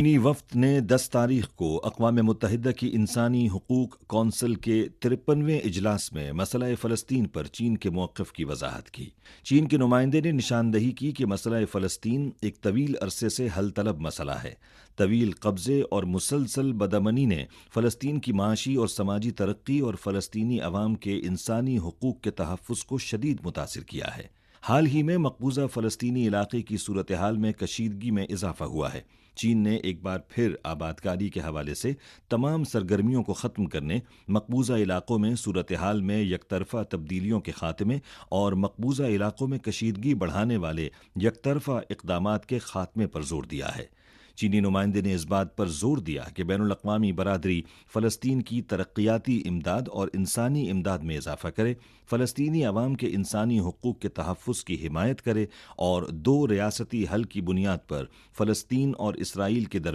چینی وفد نے 10 تاریخ کو اقوام متحدہ کی انسانی حقوق کونسل کے 53ویں اجلاس میں مسئلہ فلسطین پر چین کے موقف کی وضاحت کی۔ چین کے نمائندے نے نشاندہی کی کہ مسئلہ فلسطین ایک طویل عرصے سے حل طلب مسئلہ ہے۔ طویل قبضے اور مسلسل بدامنی نے فلسطین کی معاشی اور سماجی ترقی اور فلسطینی عوام کے انسانی حقوق کے تحفظ کو شدید متاثر کیا ہے۔ حال ہی میں مقبوضہ فلسطینی علاقے کی صورتحال میں کشیدگی میں اضافہ ہوا ہے۔ چین نے ایک بار پھر آبادکاری کے حوالے سے تمام سرگرمیوں کو ختم کرنے، مقبوضہ علاقوں میں صورتحال میں یک طرفہ تبدیلیوں کے خاتمے اور مقبوضہ علاقوں میں کشیدگی بڑھانے والے یک طرفہ اقدامات کے خاتمے پر زور دیا ہے۔ چینی نمائندے نے اس بات پر زور دیا کہ بین الاقوامی برادری فلسطین کی ترقیاتی امداد اور انسانی امداد میں اضافہ کرے، فلسطینی عوام کے انسانی حقوق کے تحفظ کی حمایت کرے اور 2 ریاستی حل کی بنیاد پر فلسطین اور اسرائیل کے درمیان